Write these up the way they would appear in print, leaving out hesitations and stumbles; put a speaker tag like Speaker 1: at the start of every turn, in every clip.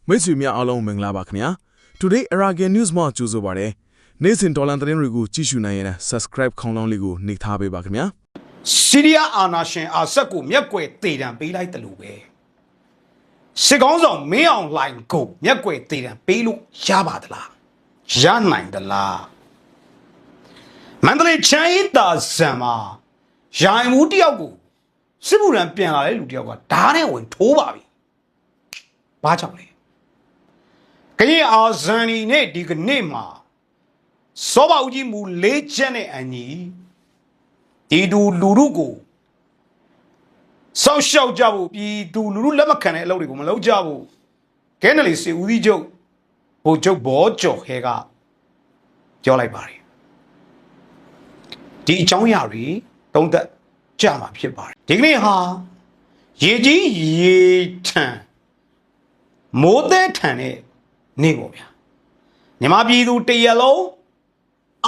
Speaker 1: မိတ်ဆွေများအားလုံးမင်္ဂလာပါခင်ဗျာ Today Aragon News မှာကြိုဆိုပါရစေနေ့စဉ်ဒေါ်လာသတင်းတွေကိုကြည့်ရှုနိုင်ရင် Subscribe ခေါင်းလောင်းလေးကိုနှိပ်ထားပေးပါခင်ဗျာ
Speaker 2: ဆီးရီးယားအာဏာရှင်အာဆက်ကိုမျက်ကွယ်တေတံပေးလိုက်တယ်လို့ပဲစစ်ကောင်းဆောင်မင်းအောင်လှိုင်ကိုမျက်ကွယ်တေတံပေးလို့ရပါသလားရနိုင်သလားမန္တလေးချမ်းရီတာဇံမှာရိုင်မှုတယောက်ကိုစစ်မှုရန်ပြန်လာတဲ့လူတယောက်ကဓာတ်နဲ့ဝင်ထိုးပါပြီဘာကြောင့်လဲကရင်အာဇန်နီနဲ့ဒီကနေ့မှာစောဘဦးကြီးမူလေးချက်နဲ့အညီဒီဒူလူရုကိုစောက်ရှောက်ကြဖို့ပြည်သူလူထုလက်မခံတဲ့အလုပ်တွေကိုမလုပ်ကြဘူးကဲနယ်လီစီဦးစီးချုပ်ဗိုလ်ချုပ်ဘောကျော်ခဲကပြောလိုက်ပါတယ်ဒီအကြောင်းအရာတွေသုံးသက်ကြမှာဖြစ်ပါတယ်ဒီကနေ့ဟာရေကြီးရေထန်မိုးသည်ထန်တဲ့နေ့ပေါ့ဗျာညီမပြည်သူတရက်လုံး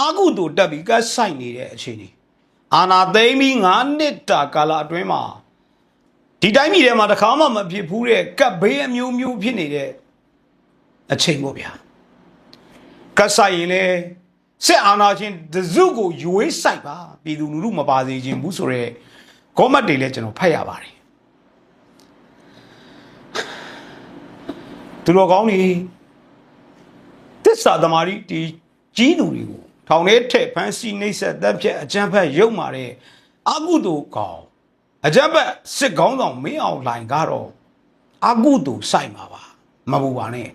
Speaker 2: အာကုတူတက်ပြီးကတ်ဆိုင်နေတဲ့အခြေအနေအာနာသိမ်းပြီး9နှစ်တာကာလအတွင်းမှာဒီတိုင်းပြည်ထဲမှာတစ်ခါမှမဖြစ်ဘူးတဲ့ကတ်ဘေးအမျိုးမျိုးဖြစ်နေတဲ့အချိန်ပေါ့ဗျာကတ်ဆိုင်ရင်လေစစ်အာဏာရှင်တစုကိုရွေးဆိုင်ပါပြည်သူလူထုမပါစေခြင်းဘူးဆိုရဲကောမတ်တွေလည်းကျွန်တော်ဖတ်ရပါတယ်သူတော်ကောင်းတွေသစ္စာသမာဓိဒီကြီးသူတွေကိုထောင်ထဲထည့်ဖမ်းဆီးနှိပ်စက်တပ်ဖြတ်အကြမ်းဖက်ရုပ်မာတဲ့အကုသိုလ်ကောင်အကြမ်းဖက်စစ်ကောင်းဆောင်မင်းအောင်လှိုင်ကတော့အကုသိုလ်စိုက်မှာပါမပူပါနဲ့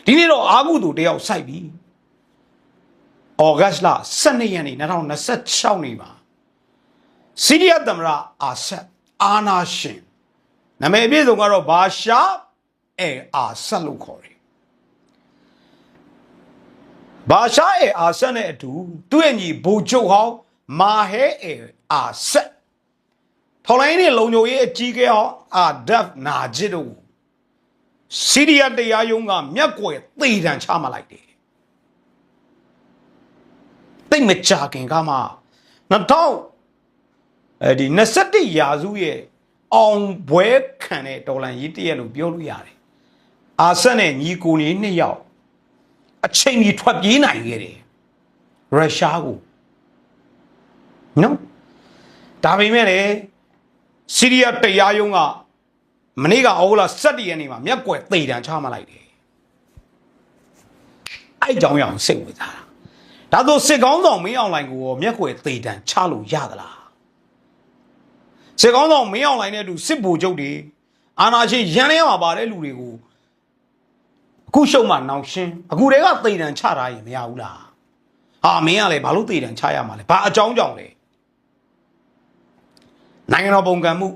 Speaker 2: ဒီနေ့တော့အကုသိုလ်တယောက်စိုက်ပြီဩဂတ်လ12ရက်နေ့2026နေ့မှာဆီးရီးယားသမ္မတအာဆက်အာနာရှင်နာမည်အပြည့်စုံကတော့ဘာရှာအာဆက်လို့ခေါ်တယ်ဘာရှာအာဆက်နဲ့အတူသူ့ရဲ့ညီဗိုလ်ချုပ်ဟောင်းမာဟဲအာဆက်ထော်လိုင်းနဲ့လုံခြုံရေးအကြီးအကဲဟောင်းအာဒက်နာဂျစ်တို့ဆီးရီးယားတရားရုံးကမျက်ကွယ်သေတံချမှလိုက်တယ်တိတ်မကြခင်ကမှ2021ရာစုရဲ့အောင်ပွဲခံတဲ့ဒေါ်လာရေးတရက်လို့ပြောလို့ရတယ်အာဆက်နဲ့ညီကိုနေနှစ်ယောက်အချိန်ကြီးထွက်ပြေးနိုင်ခဲ့တယ်ရုရှားကိုနော်ဒါပေမဲ့လေဆီးရီးယားတရားရုံးကမနေ့ကဩဂုတ်လ17ရက်နေ့မှာမျက်ကွယ်သေတံချမှလိုက်တယ်အဲ့ကြောင့်ရအောင်စိတ်ဝင်စားတာဒါဆိုစစ်ကောင်းဆောင်မင်းအောင်လှိုင်ကိုမျက်ကွယ်သေတံချလို့ရသလားစစ်ကောင်းဆောင်မင်းအောင်လှိုင်နဲ့အတူစစ်ဗိုလ်ချုပ်တွေအာဏာရှင်ရန်ထဲမှာပါတဲ့လူတွေကိုအခုရှုံမှနောင်ရှင်းအခုတည်းကသေတံချတာရင်မရဘူးလားဟာမင်းကလည်းဘာလို့သေတံချရမှာလဲဘာအကြောင်းကြောင့်လဲနိုင်ငံတော်ပုံကံမှု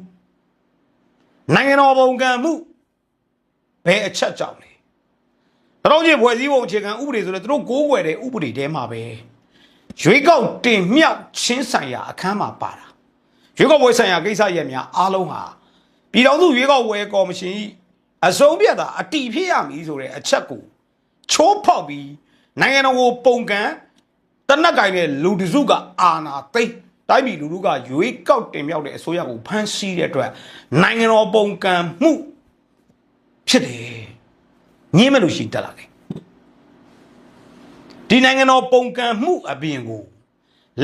Speaker 2: ဘယ်အချက်ကြောင့်လဲတော့ကြီးဖွဲ့စည်းပုံအခြေခံဥပဒေဆိုလဲသူတို့ကိုးကွယ်တဲ့ဥပဒေထဲမှာပဲရွေးကောက်တင်မြှောက်ချင်းဆိုင်ရာအခန်းမှာပါတာရွေးကောက်ပွဲဆိုင်ရာကိစ္စရပ်များအားလုံးဟာပြည်ထောင်စုရွေးကောက်ပွဲကော်မရှင်အဆုံးဖြတ်တာအတိဖြစ်ရမည်ဆိုတဲ့အချက်ကိုချိုးဖောက်ပြီးနိုင်ငံတော်ကိုပုံကံတနက်ကင်တဲ့လူတစုကအာဏာသိမ်းတိုင်းပြည်လူထုကရွေးကောက်တင်မြှောက်တဲ့အစိုးရကိုဖမ်းဆီးတဲ့အတွက်နိုင်ငံတော်ပုံကံမှုဖြစ်တယ်ညင်းမလို့ရှိတက်လာတယ်ဒီနိုင်ငံတော်ပုံကံမှုအပြင်ကို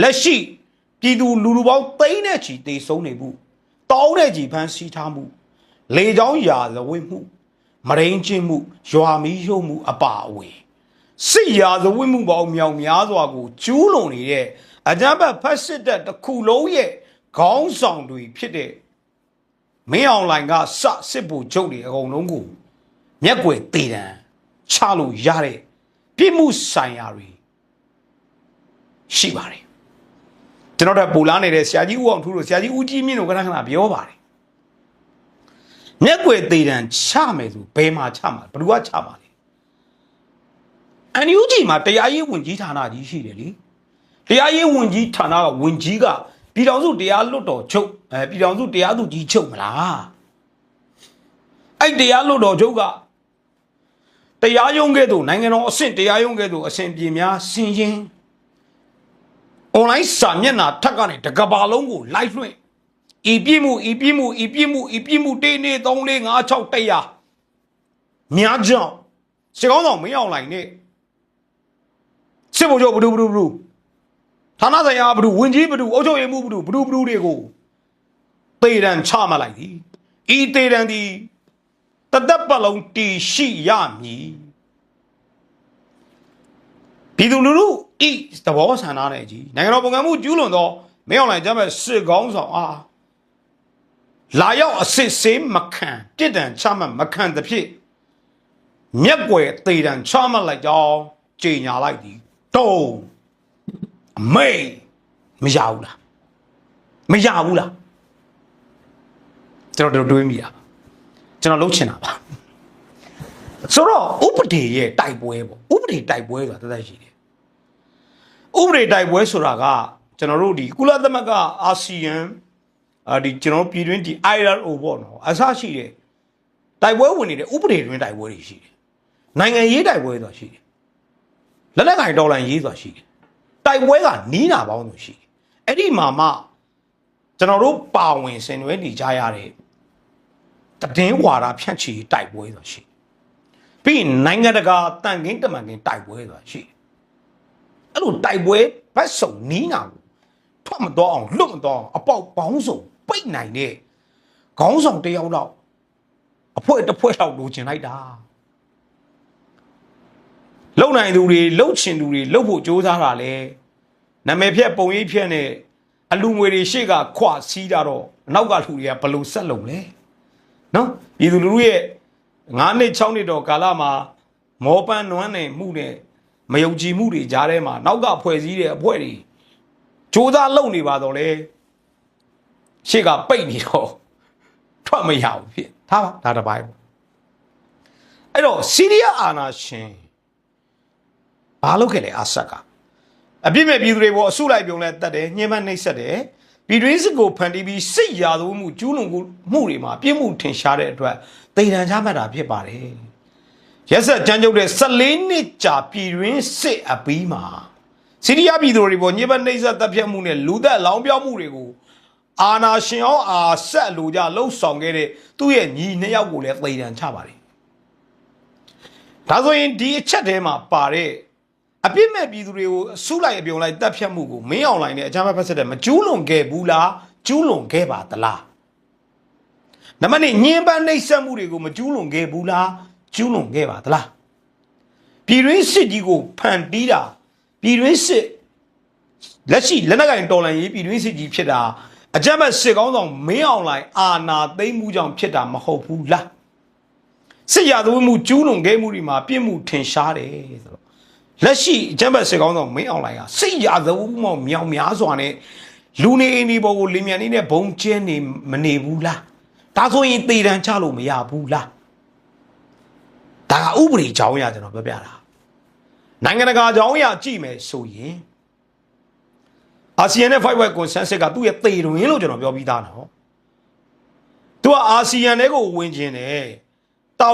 Speaker 2: လက်ရှိပြည်သူလူထုပေါင်းသိန်းနဲ့ချီတေဆုံးနေမှုတောင်းတဲ့ချီဖမ်းဆီးထားမှုလေကြောင်းရာဇဝတ်မှုမရင်းချင်းမှုရွာမီးရုံမှုအပါအဝင်စစ်ရာဇဝတ်မှုပေါင်းမြောက်များစွာကိုကျူးလွန်နေတဲ့အကြမ်းဖက်ဖက်စစ်တပ်တစ်ခုလုံးရဲ့ခေါင်းဆောင်တွေဖြစ်တဲ့မင်းအောင်လှိုင်ကစစ်ဗိုလ်ချုပ်တွေအကုန်လုံးကိုမျက်ကွယ်သေတံချလို့ရတဲ့ပြစ်မှုဆိုင်ရာတွေရှိပါတယ်ကျွန်တော်တို့ပူလာနေတဲ့ဆရာကြီးဦးအောင်ထူးတို့ဆရာကြီးဦးကြီးမြင့်တို့ခဏခဏပြောပါတယ်မျက်ကွယ်သေတံချမယ်ဆိုဘယ်မှာချမှာဘယ်သူကချမှာလဲအန်ယူဂျီမှာတရားရေးဝန်ကြီးဌာနကြီးရှိတယ်လေတရားရေးဝန်ကြီးဌာနကဝန်ကြီးကပြည်ထောင်စုတရားလွတ်တော်ချုပ်ပြည်ထောင်စုတရားသူကြီးချုပ်မလားအဲ့တရားလွတ်တော်ချုပ်ကတရားရုံးကဲ့သို့နိုင်ငံတော်အဆင့်တရားရုံးကဲ့သို့အဆင့်ပြေများဆင်ရင်အွန်လိုင်းစာမျက်နှာထက်ကနေတကဘာလုံးကိုလိုက်လွှင့်ဤပြည့်မှု1 2 3 4 5 6 100 များကြောင့်စစ်ကောင်းဆောင်မင်းအောင်လှိုင်နဲ့စစ်ဗိုလ်ချုပ်ဘဒူဌာနဆိုင်ရာဘဒူဝင်ကြီးဘဒူအုပ်ချုပ်ရေးမှုဘဒူတွေကိုသေတံချမှတ်လိုက်သည်ဤသေတံသည်တသက်ပတ်လုံးတည်ရှိရမည်ပြည်သူလူထုဤသဘောဆန္ဒနဲ့ကြီးနိုင်ငံတော်ပုံကံမှုကျူးလွန်သောမင်းအောင်လှိုင်ကြမ်းမဲ့စစ်ကောင်းဆောင်အားလာရောက်အစစ်ဆေးမခံတည်တံချမှတ်မခံသဖြင့်မြက်ွယ်သေတံချမှတ်လိုက်ကြောင်းကြေညာလိုက်သည်တုံးအမေမရဘူးလားကျွန်တော်တွေးမိတာကျွန်တော်လှုပ်ချင်တာပါဆိုတော့ဥပဒေရဲ့တိုက်ပွဲပေါ့ဥပဒေတိုက်ပွဲဆိုတာတသက်ရှိတယ်ဥပဒေတိုက်ပွဲဆိုတာကကျွန်တော်တို့ဒီကုလသမဂ္ဂအာဆီယံဒီကျွန်တော်ပြည်တွင်းဒီ ILO ပေါ့နော်အစရှိတယ်တိုက်ပွဲဝင်နေတဲ့ဥပဒေတွင်းတိုက်ပွဲတွေရှိတယ်နိုင်ငံရေးတိုက်ပွဲဆိုတာရှိတယ်လက်နက်ကင်တော်လှန်ရေးဆိုတာရှိတယ်တိုက်ပွဲကနီးနာပေါင်းလို့ရှိတယ်အဲ့ဒီမှာမှကျွန်တော်တို့ပါဝင်ဆင်နွှဲနေကြရတဲ့တည်င်းဝါဒဖြန့်ချီတိုက်ပွဲဆိုတာရှိတယ်ပြီးနိုင်ငံတကာတန်ခင်းတမန်ခင်းတိုက်ပွဲဆိုတာရှိတယ်အဲ့လိုတိုက်ပွဲဘက်စုံနီးနာကိုထွက်မတော့အောင်လွတ်မတော့အောင်အပေါက်ပေါင်းစုံပိတ်နိုင်တဲ့ခေါင်းဆောင်တယောက်တော့အဖွဲ့တစ်ဖွဲ့တော့လိုချင်လိုက်တာလုံနိုင်သူတွေလှုပ်ချင်သူတွေလှုပ်ဖို့ကြိုးစားတာလေနာမည်ဖြတ်ပုံရိပ်ဖြတ်နဲ့အလူငွေတွေရှေ့ကခွစီးတာတော့နောက်ကလူတွေကဘယ်လိုဆက်လုံလဲနော်ပြည်သူလူထုရဲ့9နှစ်6နှစ်တော့ကာလမှာမောပန်းနွမ်းနေမှုနဲ့မယုံကြည်မှုတွေကြားထဲမှာနောက်ကဖွဲ့စည်းတဲ့အဖွဲ့တွေကြိုးစားလုပ်နေပါတော့လေရှေ့ကပိတ်နေတော့ထွက်မရဘူးဖြစ်ထားပါဒါတစ်ပိုင်းအဲ့တော့စီးရီးယားအာဏာရှင်ဘာလုပ်ခဲ့လဲအာဆတ်ကအပြစ်မဲ့ပြည်သူတွေပေါ်အစုလိုက်ပြုံလဲတတ်တယ်ညှဉ်းပန်းနှိပ်စက်တယ်ပြည်တွင်းစစ်ကိုဖန်တီးပြီးစစ်ရာဇဝမှုကျူးလွန်မှုတွေမှာပြစ်မှုထင်ရှားတဲ့အတွက်တေတံချမှတ်တာဖြစ်ပါတယ်ရက်ဆက်ကြမ်းကြုတ်တဲ့14နှစ်ကြာပြည်တွင်းစစ်အပြီးမှာစီးရီးယားပြည်သူတွေပေါ်ညှဉ်းပန်းနှိပ်စက်တပ်ဖြတ်မှုနဲ့လူသက်လောင်ပြောင်းမှုတွေကိုအာဏာရှင်အောင်အာဆက်လူကြလှုပ်ဆောင်ခဲ့တဲ့သူ့ရဲ့ညီနှစ်ယောက်ကိုလည်းတေတံချပါတယ်ဒါဆိုရင်ဒီအချက်ထဲမှာပါတဲ့အပြစ်မဲ့ပြည်သူတွေကိုအစုလိုက်အပြုံလိုက်တပ်ဖြတ်မှုကိုမင်းအောင်လှိုင်နဲ့အကြမ်းဖက်ဖက်ဆက်တဲ့မကျူးလွန်ခဲ့ဘူးလားကျူးလွန်ခဲ့ပါသလားနံပါတ်2ညှဉ်းပန်းနှိပ်စက်မှုတွေကိုမကျူးလွန်ခဲ့ဘူးလားကျူးလွန်ခဲ့ပါသလားပြည်တွင်းစစ်ကြီးကိုဖန်တီးတာပြည်တွင်းစစ်လက်ရှိလက်နက်ကင်တော်လှန်ရေးပြည်တွင်းစစ်ကြီးဖြစ်တာအကြမ်းဖက်စစ်ကောင်းဆောင်မင်းအောင်လှိုင်အာဏာသိမ်းမှုကြောင့်ဖြစ်တာမဟုတ်ဘူးလားစစ်ရာဇဝတ်မှုကျူးလွန်ခဲ့မှုတွေမှာပြစ်မှုထင်ရှားတယ်ဆိုတော့လက်ရှိအကြမ်းဖက်စစ်ကောင်းဆောင်မင်းအောင်လှိုင်ကစစ်ရာဇဝတ်မှုမြောင်များစွာနဲ့လူနေအိမ်ဒီပေါ်ကိုလင်မြန်နေတဲ့ဘုံကျဲနေမနေဘူးလားဒါဆိုရင်တေတံချလို့မရဘူးလားဒါကဥပဒေကြောင်းအရကျွန်တော်ပြောပြတာနိုင်ငံတကာကြောင်းအရကြည့်မယ်ဆိုရင်အာဆီယံနဲ့ 5 consensus ကသူ့ရဲ့တေတွင်လို့ကျွန်တော်ပြောပြီးသားနော်သူကအာဆီယံတွေကိုဝင်ခြင်းတယ်တာ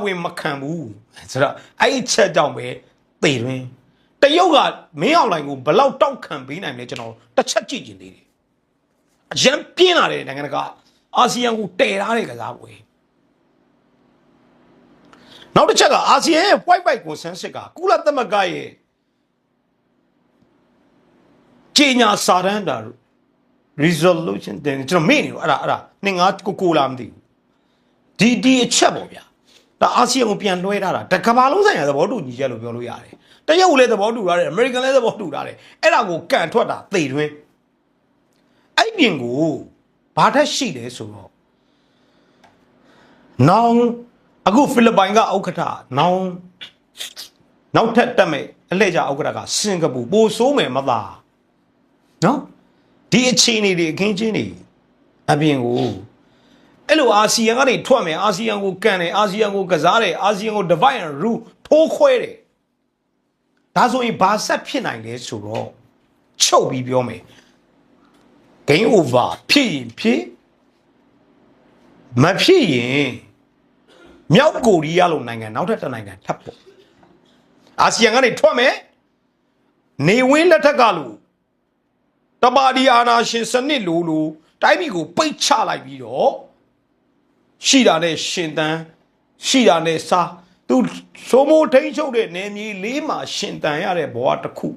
Speaker 2: ဝန်မခံဘူးဆိုတော့အဲ့ဒီချက်ကြောင့်ပဲတေတွင်တရုတ်ကမင်းအောင်လှိုင်ကိုဘလောက်တောက်ခံပေးနိုင်လဲကျွန်တော်တစ်ချက်ကြည့်ကျင်သေးတယ်အရန်ပြင်းလာတဲ့နိုင်ငံတကာအာဆီယံကိုတည်ထားတဲ့ကစားပွဲနောက်တစ်ချက်ကအာဆီယံရဲ့ white consensus ကကုလသမဂ္ဂရဲ့ကြေညာစာတမ်းတာ resolution တဲ့ကျွန်တော်မေ့နေတော့အဲ့ဒါနှစ်ငါကိုလာမသိဘူးဒီအချက်ပေါ့ဗျာဒါအာဆီယံကိုပြန်လွှဲထားတာတကမ္ဘာလုံးဆိုင်ရာသဘောတူညီချက်လို့ပြောလို့ရတယ်တရုတ်လည်းသဘောတူထားတယ်အမေရိကန်လည်းသဘောတူထားတယ်အဲ့ဒါကိုကန်ထွက်တာသေတွင်းအဲ့ပြင်ကိုဘာထက်ရှိလဲဆိုတော့နောင်အခုဖိလစ်ပိုင်ကဥက္ကဋ္ဌနောက်ထပ်တက်မဲ့အလှည့်ကျဥက္ကဋ္ဌကစင်ကာပူပိုဆိုးမယ်မသားနော်ဒီအခြေအနေတွေအခင်းချင်းတွေအပြင်ကိုအဲ့လိုအာဆီယံကနေထွက်မယ်အာဆီယံကိုကန်တယ်အာဆီယံကိုကစားတယ်အာဆီယံကို divide and rule ထိုးခွဲတယ်ဒါဆိုရင်ဘာဆက်ဖြစ်နိုင်လဲဆိုတော့ချုပ်ပြီးပြောမယ် game over ဖြစ်ရင်ဖြစ်မဖြစ်ရင်မြောက်ကိုရီးယားလိုနိုင်ငံနောက်ထပ်တစ်နိုင်ငံထပ်ပေါ့အာဆီယံကနေထွက်မယ်နေဝင်းလက်ထက်ကလို့တပါဒီအာနာရှင်စနစ်လိုတိုင်းပြည်ကိုပိတ်ချလိုက်ပြီးတော့ရှိတာနဲ့ရှင်တန်း ရှိတာနဲ့စားသူစိုးမိုးထိန်ချုပ်တဲ့နေမြေလေးမှာရှင်တန်ရတဲ့ဘဝတစ်ခု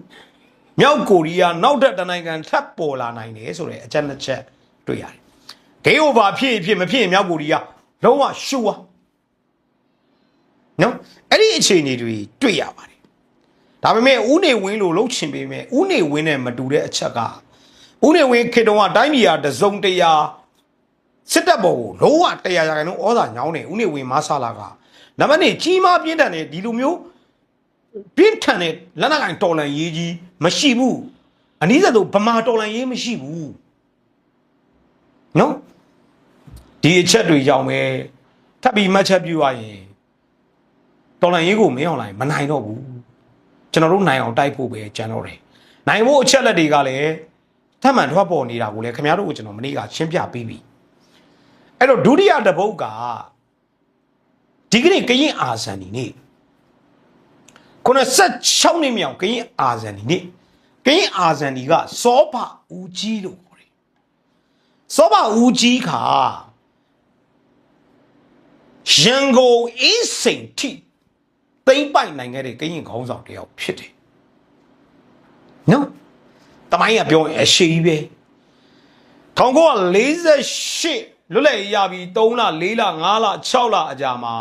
Speaker 2: မြောက်ကိုရီးယားနောက်ထပ်တနိုင်ငံထပ်ပေါ်လာနိုင်တယ်ဆိုတဲ့အချက်နှစ်ချက်တွေ့ရတယ်ဂိမ်းအိုဗာဖြစ်မဖြစ်မြောက်ကိုရီးယားလုံးဝရှူဝါနော်အဲ့ဒီအခြေအနေတွေတွေ့ရပါတယ်ဒါပေမဲ့ဦးနေဝင်းလိုလှုပ်ချင်ပေမဲ့ဦးနေဝင်းနဲ့မတူတဲ့အချက်ကဦးနေဝင်းခေတုံးကတိုင်းပြည်ဟာတစုံတရာစစ်တပ်ပေါ်ကိုလုံးဝတရားရာခိုင်နှုန်းဩဇာညောင်းနေဦးနေဝင်းမဆလာကနံပါတ်1ကြီးမားပြင်းထန်တဲ့ဒီလိုမျိုးပြင်းထန်တဲ့လက်နက်ကင်တော်လန်ရေးကြီးမရှိဘူးအနည်းဆုံးဗမာတော်လန်ရေးမရှိဘူးနော်ဒီအချက်တွေကြောင့်ပဲထပ်ပြီးမှတ်ချက်ပြုရရင်တော်လန်ရေးကိုမင်းအောင်လိုက်မနိုင်တော့ဘူးကျွန်တော်တို့နိုင်အောင်တိုက်ဖို့ပဲကြံတော့တယ်နိုင်ဖို့အချက်လက်တွေကလည်းထပ်မံထွက်ပေါ်နေတာကိုလည်းခင်ဗျားတို့ကိုကျွန်တော်မနေ့ကရှင်းပြပေးပြီအဲ့တော့ဒုတိယတစ်ပုတ်ကဒီကနေ့ကရင်အာဇန်ဒီနေ့96နှစ်မြောက်ကရင်အာဇန်ဒီနေ့ကရင်အာဇန်ဒီကစောဘဦးကြီးလို့ခေါ်တယ်စောဘဦးကြီးခါရန်ကုန်အေးစိန်ထိသိမ့်ပိုက်နိုင်ခဲ့တဲ့ကရင်ခေါင်းဆောင်တယောက်ဖြစ်တယ်နော်တမိုင်းကပြောရင်အရှိကြီးပဲ1948လွတ်လပ်ရေးရပြီး3လ4လ5လ6လအကြာမှာ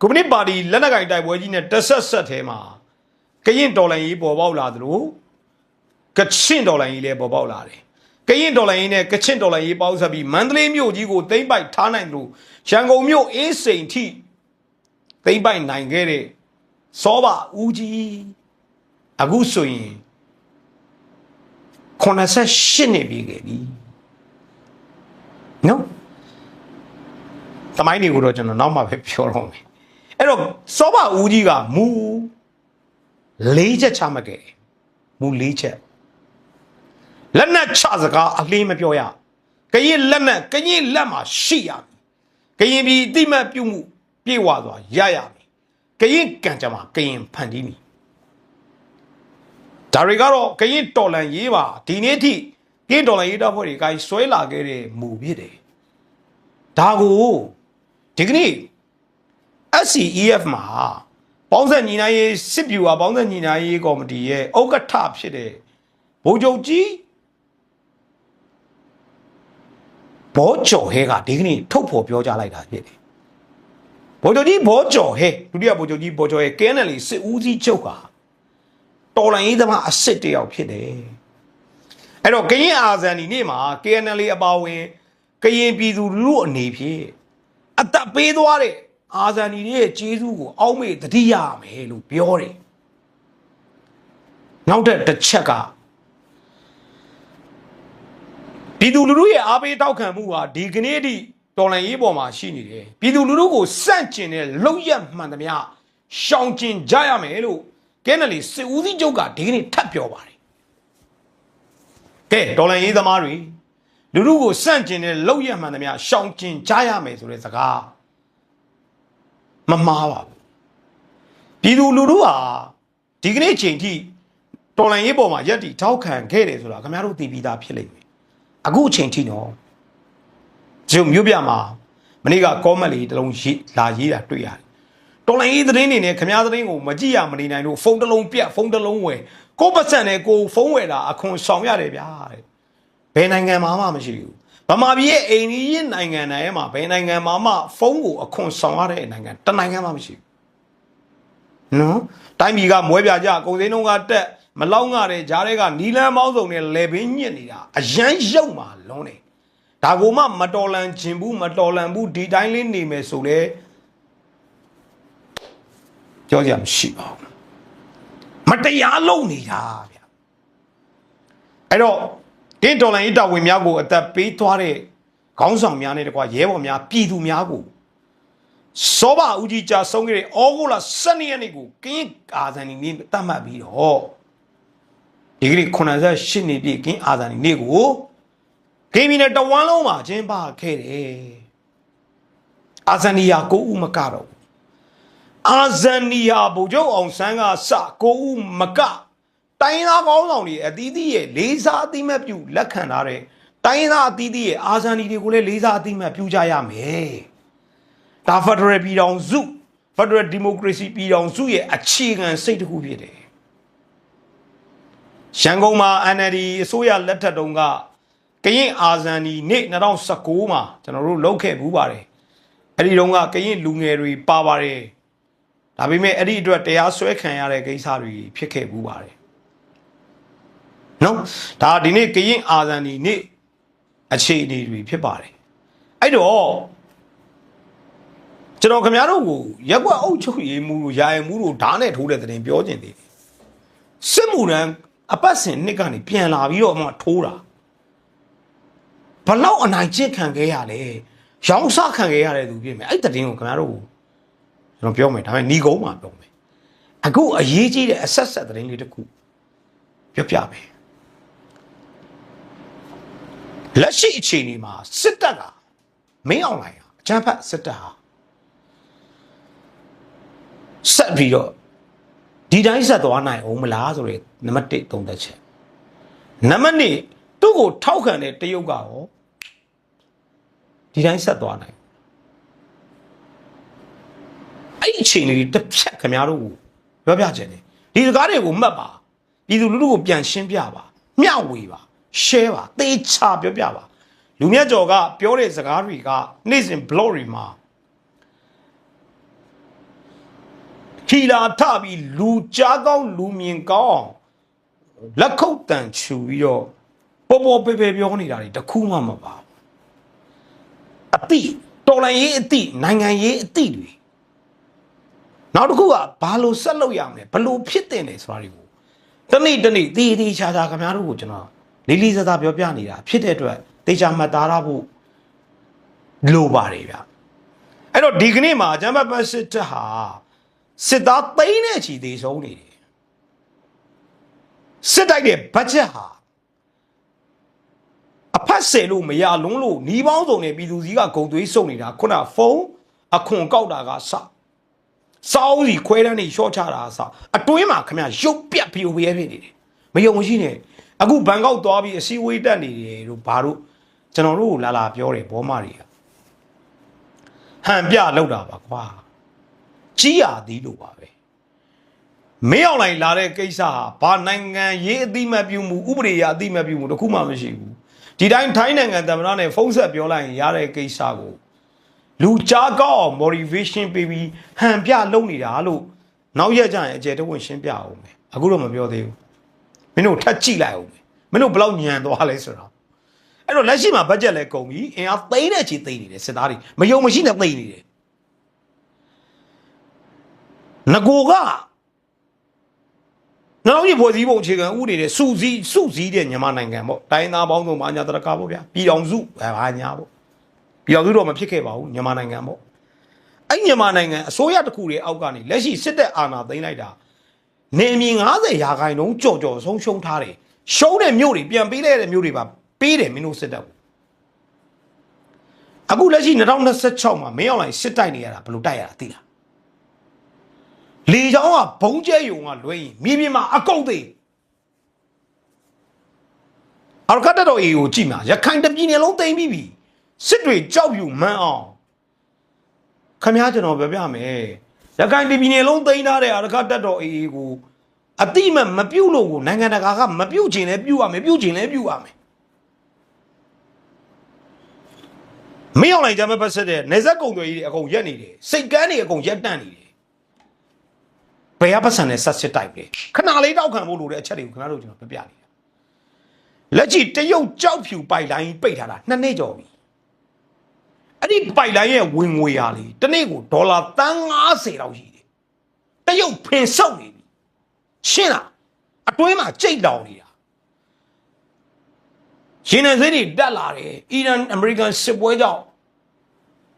Speaker 2: ကွန်မြူနစ်ပါတီလက်နက်ကိုင်တိုက်ပွဲကြီးနဲ့တဆက်ထဲမှာကရင်တော်လှန်ရေးပေါ်ပေါက်လာသလိုကချင်တော်လှန်ရေးလည်းပေါ်ပေါက်လာတယ်ကရင်တော်လှန်ရေးနဲ့ကချင်တော်လှန်ရေးပေါင်းစပ်ပြီးမန္တလေးမြို့ကြီးကိုသိမ့်ပိုက်ထားနိုင်လို့ရန်ကုန်မြို့အေးစိန်ထိသိမ့်ပိုက်နိုင်ခဲ့တဲ့စောဘဦးကြီးအခုဆိုရင်88နှစ်ပြည့်ခဲ့ပြီနော်တမိုင်းတွေကိုတော့ကျွန်တော်နောက်မှပဲပြောတော့မယ်အဲ့တော့စောဘဦးကြီးကမူ၄ချက်ချမှတ်ခဲ့မူ၄ချက်လက်နက်ချစကားအလေးမပြောရကရင်လက်နက်ကရင်လက်မှာရှိရကရင်ပြည်အတိမတ်ပြုမှုပြေဝသွားရရမယ်ကရင်ကံကြမှာကရင်ဖန်တီးမိဒါတွေကတော့ကရင်တော်လန်ရေးပါဒီနေ့ထိကရင်တော်လန်ရေးတပ်ဖွဲ့တွေကဆွဲလာခဲ့တဲ့မူဖြစ်တယ်ဒါကိုဒီကနေ့ SCEF မှာပေါင်းဆက်ညီနိုင်ရေးစစ်ဗျူဟာပေါင်းဆက်ညီနိုင်ရေးကော်မတီရဲ့ဥက္ကဋ္ဌဖြစ်တဲ့ဗိုလ်ချုပ်ကြီးဘောကျော်ဟဲကဒီကနေ့ထုတ်ဖော်ပြောကြားလိုက်တာဖြစ်တယ်ဗိုလ်ချုပ်ကြီးဘောကျော်ဟဲဒုတိယဗိုလ်ချုပ်ကြီးဘောကျော်ဟဲကဲနယ်လီစစ်ဦးစီးချုပ်ကတော်လိုင်းရေးသမားအစ်စ်တယောက်ဖြစ်တယ်အဲ့တော့ကရင်အာဇန်ဒီနေ့မှာ KNL အပါဝင်ကရင်ပြည်သူလူထုအနေဖြင့်အသက်ပေးသွားတဲ့အာဇန်ဒီရဲ့ကျေးဇူးကိုအောက်မေ့တတိယမယ်လို့ပြောတယ်နောက်တစ်ချက်ကပြည်သူလူထုရဲ့အားပေးတောက်ခံမှုဟာဒီကနေ့အထိတော်လှန်ရေးပေါ်မှာရှိနေတယ်ပြည်သူလူထုကိုစန့်ကျင်တဲ့လုံရက်မှန်သမျှရှောင်ကျင်ကြရမယ်လို့ကဲနယ်လီစစ်ဦးစီးချုပ်ကဒီကနေ့ထပ်ပြောပါတယ်ကဲတော်လှန်ရေးသမားတွေလူထုကိုစန့်ကျင်တဲ့လုံရက်မှန်သမျှရှောင်ကျင်ကြရမယ်ဆိုတဲ့စကားမမှားပါဘူးပြည်သူလူထုဟာဒီကနေ့ချိန်ထိတော်လှန်ရေးပေါ်မှာရက်တီထောက်ခံခဲ့တယ်ဆိုတာခင်ဗျားတို့သိပြီးသားဖြစ်လိမ့်မယ်အခုအချိန်ထိနော်ဒီမြို့ပြမှာမနေ့ကကောမက်လေးတစ်လုံးလာရေးတာတွေ့ရတယ်တော်လိုင်းရေးသတင်းတွေနဲ့ခမားသတင်းကိုမကြည့်ရမနေနိုင်လို့ဖုန်းတစ်လုံးပြတ်ဖုန်းတစ်လုံးဝယ်ကိုပတ်စံနဲ့ကိုဖုန်းဝယ်တာအခွန်ဆောင်ရတယ်ဗျာတဲ့ဘယ်နိုင်ငံမှာမှမရှိဘူးဗမာပြည်ရဲ့အိန္ဒိယနိုင်ငံတိုင်းမှာဘယ်နိုင်ငံမှာမှဖုန်းကိုအခွန်ဆောင်ရတဲ့နိုင်ငံတနိုင်ငံမှမရှိဘူးနော်တိုင်းပြည်ကမွဲပြကြကုန်စည်နှုန်းကတက်မလောက်ငါတဲ့ဂျားတွေကနီလန်းမောင်းစုံနဲ့လေပင်းညစ်နေတာအရန်ရုပ်မှာလွန်းတယ်ဒါကိုမှမတော်လန်ခြင်းဘူးမတော်လန်ဘူးဒီတိုင်းလေးနေမယ်ဆိုလေပြောကြမရှိပါဘူးမတရားလုပ်နေတာဗျအဲ့တော့ဒီဒေါ်လာရေးတာဝန်များကိုအသက်ပေးသွားတဲ့ခေါင်းဆောင်များနဲ့တကွာရဲဘော်များပြည်သူများကိုစောဘဦးကြီးကြာဆုံးခဲ့တဲ့ဩဂုတ်လ12ရက်နေ့ကိုကင်းအာဇန်နီနေ့တတ်မှတ်ပြီးတော့ဒီကနေ့88နှစ်ပြည့်ကင်းအာဇန်နီနေ့ကိုဂိမ်းမီနဲ့တဝမ်းလုံးမှာကျင်းပခဲ့တယ်အာဇန်နီယာ9ဦးမကတော့အာဇန်နီယာဗိုလ်ချုပ်အောင်ဆန်းကစ9ဦးမကတိုင်းသားကောင်းဆောင်တွေအသီးသီးရဲ့လေးစားအသိမှတ်ပြုလက်ခံထားတဲ့တိုင်းသားအသီးသီးရဲ့အာဇန်နီတွေကိုလည်းလေးစားအသိမှတ်ပြုကြရမယ် ဒါဖက်ဒရယ်ပြည်ထောင်စုဖက်ဒရယ်ဒီမိုကရေစီပြည်ထောင်စုရဲ့အခြေခံစိတ်တစ်ခုဖြစ်တယ်ရန်ကုန်မှာ NLD အစိုးရလက်ထက်တုန်းကကရင်အာဇန်ဒီနေ့2019မှာကျွန်တော်တို့လုပ်ခဲ့ဘူးပါတယ်အဲ့ဒီတုန်းကကရင်လူငယ်တွေပါပါတယ်ဒါပေမဲ့အဲ့ဒီအတွက်တရားစွဲခံရတဲ့ကိစ္စတွေဖြစ်ခဲ့ဘူးပါတယ်နော်ဒါဒီနေ့ကရင်အာဇန်ဒီနေ့အခြေအနေတွေဖြစ်ပါတယ်အဲ့တော့ကျွန်တော်ခင်ဗျားတို့ကိုရက်ကွက်အုပ်ချုပ်ရေးမှုတို့ယာယမှုတို့ဓာတ်နဲ့ထိုးတဲ့တဲ့တင်ပြောကျင်သေးတယ်စစ်မှုရန်အပတ်စဉ်နှစ်ကနေပြန်လာပြီးတော့မှထိုးတာဘလောက်အနိုင်ကျင့်ခံခဲ့ရလဲရောင်းစားခံခဲ့ရတဲ့သူဖြစ်မယ်အဲ့တဲ့တင်ကိုခင်ဗျားတို့ကျွန်တော်ပြောမယ်ဒါပေမဲ့ညီကုန်းမှာပြောမယ်အခုအရေးကြီးတဲ့အဆက်ဆက်တဲ့လေးတစ်ခုပြောပြမယ်လက်ရှိအခြေအနေမှာစစ်တပ်ကမင်းအောင်လိုက်အကြမ်းဖက်စစ်တပ်ဟာဆက်ပြီးတော့ဒီတိုင်းဆက်သွားနိုင်အောင်မလားဆိုရဲနံပါတ်1သုံးသက်ချက်နံပါတ်2သူ့ကိုထောက်ခံတဲ့တရုတ်ကရောဒီတိုင်းဆက်သွားနိုင်အဲ့ဒီအခြေအနေတွေတစ်ဖြတ်ခင်ဗျားတို့ကိုပြောပြချင်တယ်ဒီစကားတွေကိုမှတ်ပါပြည်သူလူထုကိုပြန်ရှင်းပြပါမျှဝေပါshare ပါသေချာပြောပြပါလူမြတ်ကျော်ကပြောတဲ့စကားတွေကနေ့စဉ် blog တွေမှာခီလာထပြီးလူကြားကောင်းလူမြင်ကောင်းလက်ခုပ်တန်ချူပြီးတော့ပေါ်ပေါ်ပေပေပြောနေတာတွေတခုမှမပါအတိတော်လိုင်းရေးအတိနိုင်ငံရေးအတိတွေနောက်တစ်ခုကဘာလို့ဆက်လုပ်ရမလဲဘလို့ဖြစ်တင်တယ်ဆိုတာတွေကိုတနေ့တနေ့တေးသေးချာချာခင်ဗျားတို့ကိုကျွန်တော်လေးလေးစားစားပြောပြနေတာဖြစ်တဲ့အတွက်တေချာမှတ်သားရဖို့လိုပါတယ်ဗျအဲ့တော့ဒီကနေ့မှာဂျမ်ဘတ်ပတ်စစ်တပ်ဟာစစ်သားသိန်းနဲ့ချီသေးဆုံးနေတယ်စစ်တိုက်တဲ့ဘတ်ဂျက်ဟာအဖက်ဆယ်လို့မရလုံးလို့ညီပေါင်းစုံနဲ့ပြည်သူစည်းကဂုံသွေးစုံနေတာခုနဖုန်းအခွန်ကောက်တာကစစောင်းစီခွဲတန်းနေရှော့ချတာအစအတွင်းမှာခင်ဗျရုပ်ပြက်ပြိုပြဲဖြစ်နေတယ်မယုံမရှိနဲ့အခုဘန်ကောက်သွားပြီးအစည်းအဝေးတက်နေတယ်တို့ဘာတို့ကျွန်တော်တို့လာပြောတယ်ဘောမတွေကဟန်ပြလောက်တာပါကွာကြီးရသည်လို့ပါပဲမင်းအောင်လိုက်လာတဲ့ကိစ္စဟာဘာနိုင်ငံရေးအတိမတ်ပြုမှုဥပဒေရအတိမတ်ပြုမှုတခုမှမရှိဘူးဒီတိုင်းထိုင်းနိုင်ငံသမ္မတနဲ့ဖုန်းဆက်ပြောလိုက်ရင်ရတဲ့ကိစ္စကိုလူကြားကောက်အောင် motivation ပေးပြီးဟန်ပြလုပ်နေတာလို့နောက်ရက်ကျရင်အကျယ်တဝင့်ရှင်းပြအောင်မယ်အခုတော့မပြောသေးဘူးမင်းတို့ထပ်ကြည့်လိုက်အောင်မင်းတို့ဘယ်လောက်ညံသွားလဲဆိုတော့အဲ့တော့လက်ရှိမှာဘတ်ဂျက်လည်းကုန်ပြီအင်အားသိန်းနဲ့ချီသိန်းနေတယ်စစ်သားတွေမယုံမရှိနဲ့သိန်းနေတယ်ငကိုကနောက်ရဖွဲ့စည်းပုံအခြေခံဥပဒေနဲ့စုစည်းတဲ့မြန်မာနိုင်ငံပေါ့တိုင်းသားပေါင်းစုံဘာညာတရကားပေါ့ဗျာပြည်အောင်စုဘာညာပေါ့ပြည်အောင်စုတော့မဖြစ်ခဲ့ပါဘူးမြန်မာနိုင်ငံပေါ့အဲ့မြန်မာနိုင်ငံအစိုးရတစ်ခုရဲ့အောက်ကနေလက်ရှိစစ်တပ်အာဏာသိမ်းလိုက်တာနေမြေ90ရာခိုင်နှုန်းကြော်ဆုံးရှုံးထားတယ်ရှုံးတဲ့မြို့တွေပြန်ပေးလိုက်တဲ့မြို့တွေပါပေးတယ်မင်းတို့စစ်တပ်ကိုအခုလက်ရှိ2026မှာမင်းအောင်လိုက်စစ်တိုက်နေရတာဘယ်လိုတိုက်ရတာသိလားလေချောင်းကဘုံကျဲယုံကလွဲရင်မြေပြင်မှာအကုတ်သေးအော်ကတ်တော်အေကိုကြည့်မှာရခိုင်တပြည်နယ်လုံးသိမ်းပြီးပြီစစ်တွေကြောက်ပြူမန်းအောင်ခမည်းကျွန်တော်ပြောပြမယ်ရခိုင်တပြည်နယ်လုံးသိမ်းထားတဲ့အာရခတ်တော်အေကိုအတိမမပြုတ်လို့ကိုနိုင်ငံတကာကမပြုတ်ချင်လဲပြုတ်ရမယ်ပြုတ်ချင်လဲပြုတ်ရမယ်မင်းအောင်လိုက်ကြမဲ့ပတ်ဆက်တဲ့နေဆက်ကုံတွေကြီးတွေအကုန်ရက်နေတယ်စိတ်ကန်းတွေအကုန်ရက်တန့်နေတယ်ဘယ်ရပတ်စံနဲ့ဆက်စစ်တိုက်ပဲခဏလေးတောက်ခံဖို့လိုတဲ့အချက်တွေကိုခင်ဗျားတို့ကျွန်တော်ပြပြနေတာလက်ရှိတရုတ်ကြောက်ဖြူပိုက်လိုင်းပိတ်ထားတာ2နှစ်ကျော်ပြီအဲ့ဒီပိုက်လိုင်းရဲ့ဝင်ငွေဟာလေတစ်နေ့ကိုဒေါ်လာတန်း90လောက်ရှိတယ်တရုတ်ဖင်ဆုပ်နေပြီရှင်းလားအတွင်းမှာကြိတ်တောင်နေတာရှင်နယ်စိတ်တွေတက်လာတယ်အီရန်အမေရိကန်စစ်ပွဲကြောင့်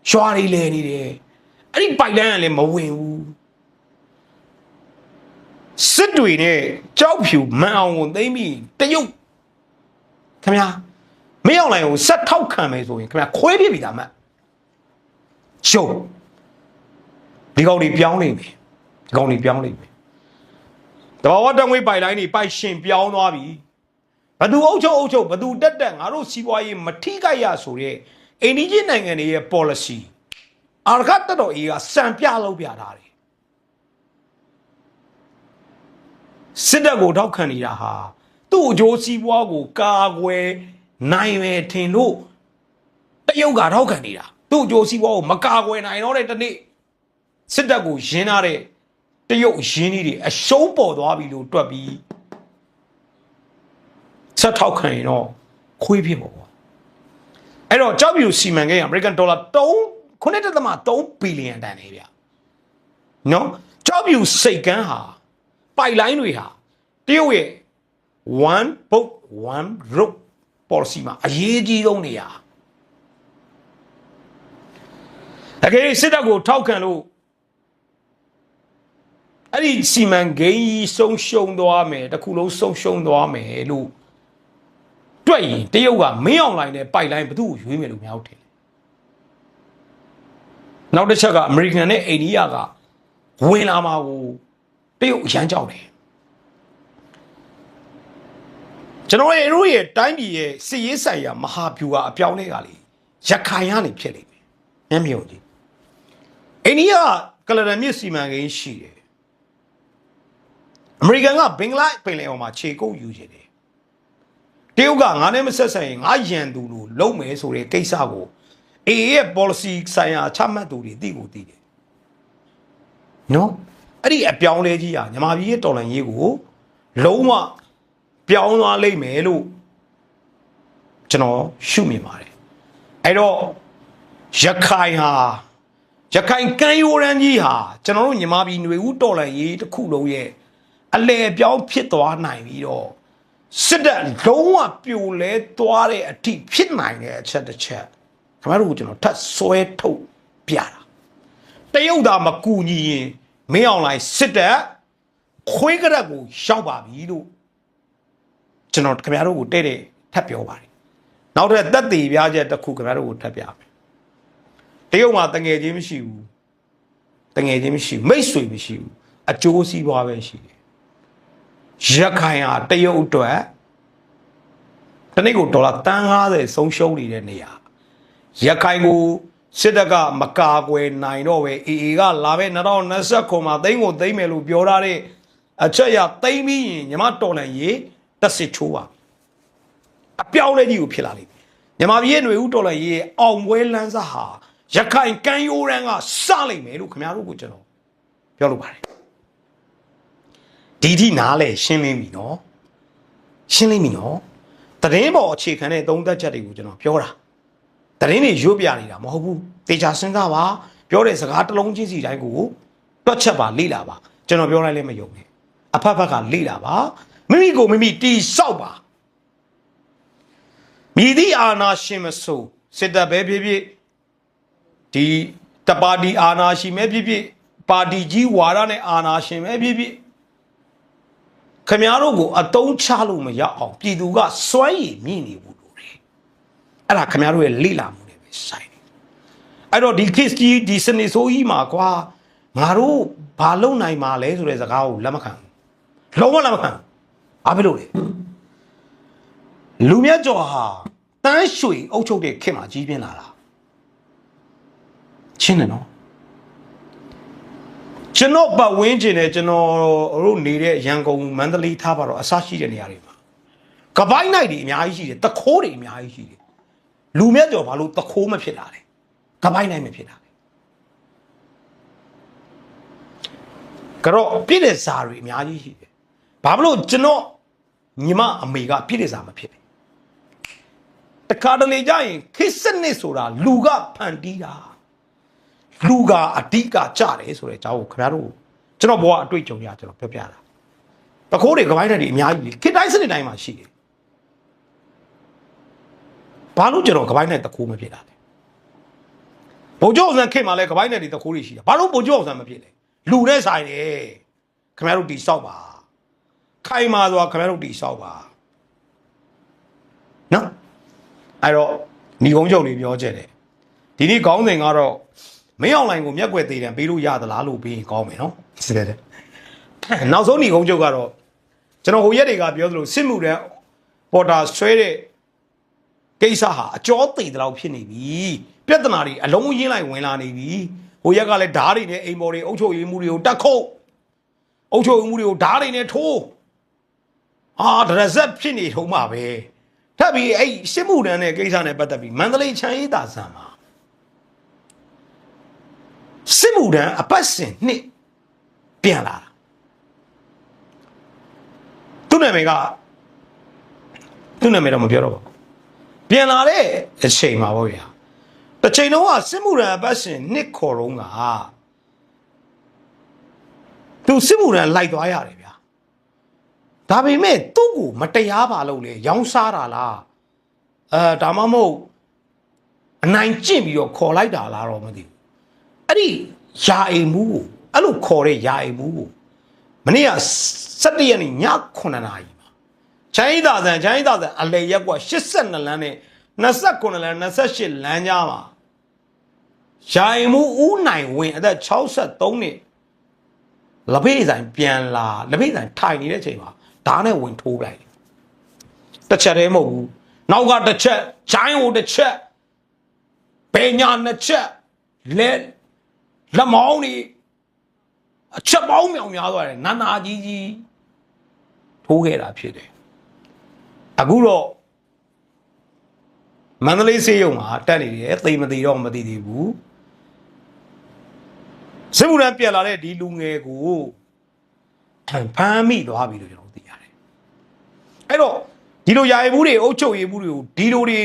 Speaker 2: ရွာတွေလဲနေတယ်အဲ့ဒီပိုက်လိုင်းကလည်းမဝင်ဘူးစစ်တွေနဲ့ကြောက်ဖြူမန်အောင်ကိုသိမ့်ပြီးတရုတ်ခင်ဗျာမင်းအောင်လိုင်ကိုဆက်ထောက်ခံမယ်ဆိုရင်ခင်ဗျာခွဲပြပြီဒါမှရှုံးဒီကောင်တွေပြောင်းနေမယ်ဒီကောင်တွေပြောင်းနေမယ်တဘာဝတံငွေပိုက်လိုင်းတွေပိုက်ရှင်ပြောင်းသွားပြီဘသူအုပ်ချုပ်ဘသူတက်ငါတို့စီးပွားရေးမထိခိုက်ရဆိုတဲ့အိန္ဒိယနိုင်ငံတွေရဲ့ policy အာရခတ်တော်အေးကစံပြလောက်ပြထားတယ်စစ်တပ်ကိုထောက်ခံနေတာဟာသူ့အကျိုးစီးပွားကိုကာကွယ်နိုင်မယ်ထင်လို့တရုတ်ကထောက်ခံနေတာသူ့အကျိုးစီးပွားကိုမကာကွယ်နိုင်တော့တဲ့တနေ့စစ်တပ်ကိုရင်းထားတဲ့တရုတ်ရင်းကြီးတွေအရှုံးပေါ်သွားပြီလို့တွက်ပြီးဆက်ထောက်ခံရင်တော့ခွေးဖြစ်ပေါ့ကွာအဲ့တော့ကြောက်ပြူစီမံကိန်းအမေရိကန်ဒေါ်လာ9.3 ဘီလီယံတန်နေဗျနော်ကြောက်ပြူစိတ်ကန်းဟာပိုက်လိုင်းတွေဟာတရုတ်ရဲ့ one boat one road policy မှာအရေးကြီးဆုံးနေရာအကေစစ်တပ်ကိုထောက်ခံလို့အဲ့ဒီစီမံကိန်းကြီးဆုံးရှုံးသွားမယ်တစ်ခုလုံးဆုံးရှုံးသွားမယ်လို့တွေ့ရင်တရုတ်ကမင်းအောင်လိုင်းနဲ့ပိုက်လိုင်းဘသူ့ကိုရွေးမယ်လို့များဟုတ်တယ်နောက်တစ်ချက်ကအမေရိကန်နဲ့အိန္ဒိယကဝင်လာမှာကိုတရုတ်အရန်ကြောက်တယ်ကျွန်တော်တို့ရဲ့တိုင်းပြည်ရဲ့စစ်ရေးဆိုင်ရာမဟာဗျူဟာအပြောင်းလဲကလေရခိုင်ကနေဖြစ်လိမ့်မယ်မျက်မြုံကြီးအိန္ဒိယကလရမြစ်စီမံကိန်းရှိတယ်အမေရိကန်ကဘင်္ဂလားပင်လယ်အော်မှာခြေကုပ်ယူနေတယ်တရုတ်ကငါနဲ့မဆက်ဆိုင်ငါရန်သူလို့လုံမယ်ဆိုတဲ့ကိစ္စကိုအေးရဲ့ policy ဆိုင်ရာချမှတ်သူတွေသိကိုသိတယ်နော်အဲ့ဒီအပြောင်းလဲကြီးဟာညီမပြည်ရဲ့တော်လှန်ရေးကိုလုံးဝပြောင်းသွားလိမ့်မယ်လို့ကျွန်တော်ရှုမြင်ပါတယ်အဲ့တော့ရခိုင်ကမ်းရိုးတန်းကြီးဟာကျွန်တော်တို့ညီမပြည်ຫນွေဦးတော်လှန်ရေးတစ်ခုလုံးရဲ့အလဲပြောင်းဖြစ်သွားနိုင်ပြီးတော့စစ်တပ်လုံးဝပြိုလဲသွားတဲ့အထိဖြစ်နိုင်တဲ့အချက်တစ်ချက်ခင်ဗျားတို့ကျွန်တော်ထပ်ဆွဲထုတ်ပြတာတရုတ်သားမကူညီရင်မင်းအောင်လိုက်စစ်တပ်ခွေးကရက်ကိုရောက်ပါပြီလို့ကျွန်တော်ခင်ဗျားတို့ကိုတဲ့ထပ်ပြောပါတယ်နောက်ထပ်သက်သေပြချက်တစ်ခုခင်ဗျားတို့ကိုထပ်ပြမယ်တရုတ်မှာတငယ်ချင်းမရှိဘူးမိတ်ဆွေမရှိဘူးအကျိုးစီးပွားပဲရှိတယ်ရခိုင်ဟာတရုတ်အတွက်တနေ့ကိုဒေါ်လာ150ဆုံးရှုံးနေတဲ့နေရာရခိုင်ကိုစစ်တပ်ကမကာကွယ်နိုင်တော့ပဲအေအေကလာပဲ2029မှာသိန်းကိုသိမ်းမယ်လို့ပြောထားတဲ့အချက်ရသိမ်းပြီးရင်ညီမတော်လန်ရေးတက်စစ်ချိုးပါအပြောင်းလဲကြီးကိုဖြစ်လာလိမ့်မယ်ညီမပြည်ရဲ့ຫນွေဦးတော်လန်ရေးအောင်ပွဲလန်းစားဟာရခိုင်ကမ်းရိုးတန်းကစလိမ့်မယ်လို့ခင်ဗျားတို့ကိုကျွန်တော်ပြောလို့ပါတယ်ဒီထိနားလဲရှင်းလင်းပြီနော်တရင်ပေါ်အခြေခံတဲ့သုံးသက်ချက်တွေကိုကျွန်တော်ပြောတာတရင်တွေရွတ်ပြနေတာမဟုတ်ဘူးတေချာစဉ်းစားပါပြောတဲ့စကားတစ်လုံးချင်းစီတိုင်းကိုတွက်ချက်ပါလေ့လာပါကျွန်တော်ပြောလိုက်လဲမယုံနဲ့အဖက်ဖက်ကလေ့လာပါမိမိကိုမိမိတီဆောက်ပါမြည်သည့်အာနာရှင်မဆိုစစ်တပ်ပဲဖြစ်ဖြစ်ဒီတပါတီအာနာရှင်ပဲဖြစ်ဖြစ်ပါတီကြီးဝါဒနဲ့အာနာရှင်ပဲဖြစ်ဖြစ်ခင်ဗျားတို့ကိုအတုံးချလို့မရအောင်ပြည်သူကစွမ်းရည်မြင့်နေဘူးလို့လေအဲ့ဒါခင်ဗျားတို့ရဲ့လိလာမှုတွေပဲဆိုင်တယ်အဲ့တော့ဒီ case ကြီးဒီစနေဆိုးကြီးမှာကွာငါတို့ဘာလုံနိုင်မှာလဲဆိုတဲ့စကားကိုလက်မခံလုံးဝလက်မခံဘာဖြစ်လို့လဲလူမြတ်ကျော်ဟာတန်းရွှေအုပ်ချုပ်တဲ့ခေတ်မှာကြီးပြင်းလာတာချင်းတယ်နော်ကျွန်တော်ပတ်ဝန်းကျင်နဲ့ကျွန်တော်တို့နေတဲ့ရန်ကုန်မန္တလေးထားပါတော့အဆရှိတဲ့နေရာတွေမှာကပိုင်းနိုင်တွေအများကြီးရှိတယ်တခိုးတွေအများကြီးရှိတယ်လူမြတ်ကျော်ဘာလို့တခိုးမဖြစ်လာလဲကပိုင်းနိုင်မဖြစ်လာလဲကတော့ပြည့်တဲ့ဇာတွေအများကြီးရှိတယ်ဘာလို့ကျွန်တော်ညီမအမေကပြည့်တဲ့ဇာမဖြစ်လဲတခါတလေကြရင်ခစ်စနစ်ဆိုတာလူကဖန်တီးတာလူကအဓိကကြတယ်ဆိုတဲ့အကြောင်းကိုခင်ဗျားတို့ကျွန်တော်ဘောကအတွေ့အကြုံရကျွန်တော်ပြောပြတာတခိုးတွေကပိုင်းတဲ့တွေအများကြီးခေတ်တိုင်းစနစ်တိုင်းမှာရှိတယ်ဘာလို့ကျွန်တော်ကပိုင်းတဲ့တခိုးမဖြစ်တာလဲဗိုလ်ချုပ်အောင်ဆန်းခေတ်မှာလည်းကပိုင်းတဲ့တွေတခိုးတွေရှိတာဘာလို့ဗိုလ်ချုပ်အောင်ဆန်းမဖြစ်လဲလူနဲ့ဆိုင်တယ်ခင်ဗျားတို့တီဆောက်ပါခိုင်မာစွာခင်ဗျားတို့တီဆောက်ပါနော်အဲ့တော့ညီကုန်းချုပ်တွေပြောကြတယ်ဒီနေ့ခေါင်းစဉ်ကတော့မင်းအောင်လိုင်းကိုမျက်ွယ်သေးတယ်ပေးလို့ရသလားလို့ပြီးရင်ကောင်းမယ်နော်စစ်တယ်နောက်ဆုံးညီကုန်းချုပ်ကတော့ကျွန်တော်ဟိုရက်တွေကပြောသလိုစစ်မှုတန်းပေါ်တာဆွဲတဲ့ ကိစ္စဟာအကျော်သိတဲ့လောက်ဖြစ်နေပြီပြဿနာတွေအလုံးရင်းလိုက်ဝင်လာနေပြီဟိုရက်ကလည်းဓားတွေနဲ့အိမ်ပေါ်တွေအုပ်ချုပ်ရေးမှုတွေကိုတက်ခုတ်အုပ်ချုပ်ရေးမှုတွေကိုဓားတွေနဲ့ထိုးဟာဒရဇက်ဖြစ်နေထုံးမှာပဲထပ်ပြီးအဲ့စစ်မှုတန်းတဲ့ကိစ္စနဲ့ပတ်သက်ပြီးမန္တလေးချမ်းရေးတာဆန်မှာစစ်မှုတန်းအပတ်စဉ်နှစ်ပြန်လာတာသူ့နာမည်တော့မပြောတော့ဘူးပြန်လာတဲ့အချိန်မှာပေါ့ဗျာတစ်ချိန်တော့စစ်မှုရန်အပတ်စဉ်နှစ်ခေါ်တော့ကသူစစ်မှုရန်လိုက်သွားရတယ်ဗျာဒါပေမဲ့သူ့ကိုမတရားပါလို့လေရောင်းစားတာလားဒါမှမဟုတ်အနိုင်ကျင့်ပြီးတော့ခေါ်လိုက်တာလားတော့မသိဘူးအဲ့ဒီယာအိမ်မှုကိုအဲ့လိုခေါ်တဲ့ယာအိမ်မှုကိုမနေ့က17ရက်နေ့ည9နာရီမှာချိုင်းသာဆန်အလေရက်ကွာ82လမ်းနဲ့29လမ်း28လမ်းကြားမှာယာအိမ်မှုဦးနိုင်ဝင်အသက်63နှစ်လက်ဖေးဆိုင်ပြန်လာလက်ဖေးဆိုင်ထိုင်နေတဲ့အချိန်မှာဓာတ်နဲ့ဝင်ထိုးလိုက်တစ်ချက်တည်းမဟုတ်ဘူးနောက်ကတစ်ချက်ချိုင်းကိုတစ်ချက်ပညာနှစ်ချက်လက်မောင်းนี่အချက်ပေါင်းမြောင်များသွားတယ်နာနာကြီးထိုးခဲ့တာဖြစ်တယ်အခုတော့မန္တလေးစေးရုံမှာတက်နေတယ်သိမသိတော့မသိသေးဘူးစစ်မှုထမ်းပြန်လာတဲ့ဒီလူငယ်ကိုဖမ်းမိသွားပြီလို့ကျွန်တော်သိရတယ်အဲ့တော့ဒီလိုယာယီမှုတွေအုပ်ချုပ်ရေးမှုတွေကိုဒီလိုတွေ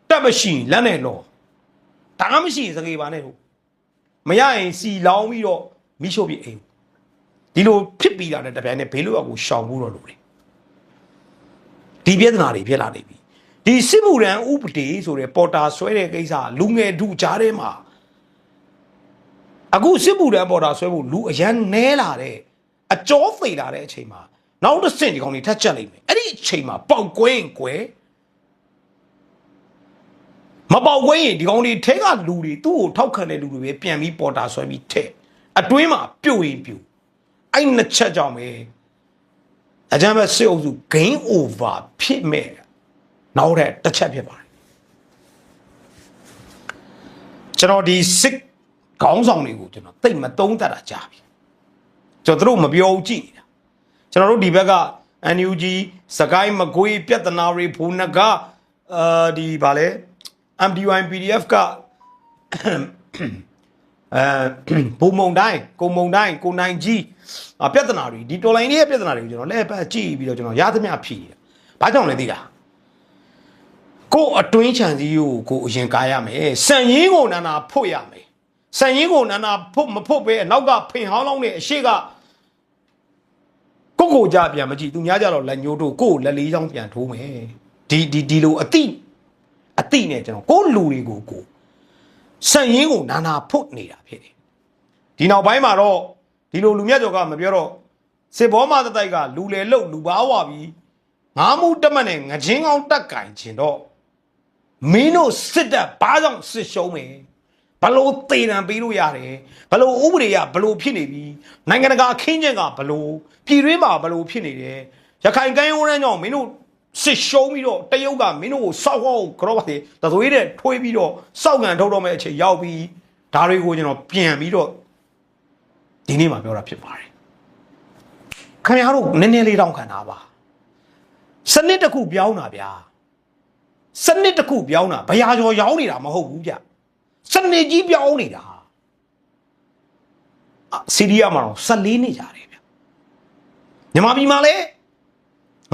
Speaker 2: တက်မရှိလက်နဲ့လောဒါမှမရှိစကေးပါနဲ့ဟုတ်မရရင်စီလောင်းပြီးတော့မိရှို့ပြအိမ်ဒီလိုဖြစ်ပြီးတာတဲ့တပြိုင်နဲ့ဘေးလွတ်အောင်ကိုရှောင်ဖို့တော့လိုတယ်ဒီပြဿနာတွေဖြစ်လာနေပြီဒီစစ်မှုရန်ဥပဒေဆိုတဲ့ပေါ်တာဆွဲတဲ့ကိစ္စလူငယ်ဒုကြားထဲမှာအခုစစ်မှုရန်ပေါ်တာဆွဲဖို့လူအရန်နဲလာတဲ့အကျော်သိလာတဲ့အချိန်မှာနောက်တစ်ဆင့်ဒီကောင်တွေထက်ချက်လိုက်မယ်အဲ့ဒီအချိန်မှာပေါက်ကွင်းကွယ်မပေါက်ကွင်းရင်ဒီကောင်တွေထဲကလူတွေသူ့ကိုထောက်ခံတဲ့လူတွေပဲပြန်ပြီးပေါ်တာဆွဲပြီးထဲအတွင်းမှာပြုတ်ရင်ပြုတ်အဲ့နှစ်ချက်ကြောင့်ပဲအကြမ်းဖက်စစ်အုပ်စု gain over ဖြစ်မဲ့နောက်တဲ့တစ်ချက်ဖြစ်ပါတယ်ကျွန်တော်ဒီစစ်ခေါင်းဆောင်တွေကိုကျွန်တော်သိမသုံးတတ်တာကြားပြီကျွန်တော်တို့မပြောကြည့်နေတာကျွန်တော်တို့ဒီဘက်က NUG စကိုင်းမကွေးပြဿနာတွေဘူနကဒီဗာလဲ MDY PDF ကဘူမုံတိုင်းကိုမုံတိုင်းကိုနိုင်ကြီးပြဿနာတွေဒီတော်လိုင်းလေးရဲ့ပြဿနာတွေကိုကျွန်တော်လက်ပတ်ကြည့်ပြီးတော့ကျွန်တော်ရသမျှဖြီးတယ်ဘာကြောင့်လဲသိလားကိုအတွင်းချန်စီကိုအရင်ကားရမယ်စံရင်းကိုနာနာဖို့ရမယ်စံရင်းကိုနာနာဖို့မဖို့ပဲအနောက်ကဖင်ဟောင်းလောင်းနဲ့အရှိကကိုကြပြန်မကြည့်သူများကြတော့လက်ညှိုးတို့ကိုလက်လေးချောင်းပြန်ထိုးမယ်ဒီလိုအတိနဲ့ကျွန်တော်ကိုလူတွေကိုစံရင်းကိုနာနာဖို့နေတာဖြစ်တယ်ဒီနောက်ပိုင်းမှာတော့ဒီလိုလူမြတ်ကျော်ကမပြောတော့စစ်ဘောမတိုက်ကလူလေလုတ်လူပါဝါပြီးငါးမှုတက်မှတ်နဲ့ငချင်းကောင်းတက်ကင်ခြင်းတော့မင်းတို့စစ်တပ်ဘာကြောင့်စစ်ရှုံးမယ်ဘလို့တေတံပေးလို့ရတယ်ဘလို့ဥပဒေကဘလို့ဖြစ်နေပြီနိုင်ငံတကာအခင်းကျင်းကဘလို့ပြည်တွင်းမှာဘလို့ဖြစ်နေတယ်ရခိုင်ကမ်းရိုးတန်းကြောင့်မင်းတို့စစ်ရှုံးပြီးတော့တရုတ်ကမင်းတို့ကိုစောက်ဟောက်ကြောပါတယ်တသွေးတဲ့ထွေးပြီးတော့စောက်ကန်ထုတ်တော့မဲ့အချိန်ရောက်ပြီးဒါတွေကိုကျွန်တော်ပြန်ပြီးတော့ဒီနေ့မှပြောတာဖြစ်ပါတယ်ခင်ဗျားတို့နည်းနည်းလေးတောင်းခံတာပါစနစ်တစ်ခုပြောင်းတာဗျာစနစ်တစ်ခုပြောင်းတာဘရာကျော်ရောင်းနေတာမဟုတ်ဘူးဗျစနစ်ကြီးပြောင်းနေတာစီးရီးယားမှာတော့14နှစ်ကြာတယ်ဗျမြန်မာပြည်မှာလည်း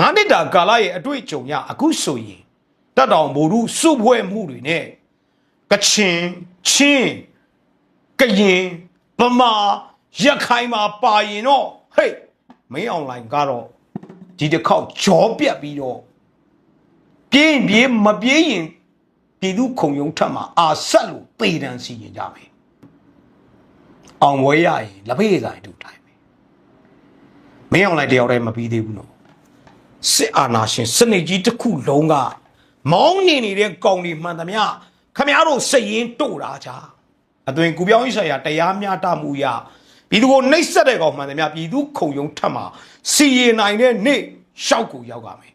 Speaker 2: 9နှစ်တာကာလရဲ့အတွေ့အကြုံရအခုဆိုရင်တက်တောင်ဗိုလ်စုဖွဲ့မှုတွေနဲ့ကချင်ချင်းကရင်ဗမာရခိုင်မှာပါရင်တော့ဟေးမင်းအွန်လိုင်းကတော့ဒီတစ်ခေါက်ကြောပြတ်ပြီးတော့ပြေးမပြေးရင်ပြည်သူခုံရုံထက်မှာအာဆက်လို့ပေတန်းစီရင်ကြမယ်အောင်ဝဲရရင်လက်ဖေးဆိုင်တူထိုင်မယ်မင်းအွန်လိုင်းတယောက်တည်းမပြီးသေးဘူးနော်စစ်အာဏာရှင်စနစ်ကြီးတစ်ခုလုံးကမောင်းနေတဲ့ကောင်တွေမှန်သမျှခမရတို့စိတ်ရင်းတို့တာချာအသွင်ကူပြောင်းရေးဆိုင်ရာတရားမျှတမှုရပြည်သူကိုနှိပ်စက်တဲ့ကောင်မှန်သမျှပြည်သူခုံရုံထက်မှာစီရင်နိုင်တဲ့နေ့ရှောက်ကိုရောက်ကြမယ်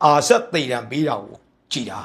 Speaker 2: အာဆက်သေးတံပေးတာကို ကြည်တာ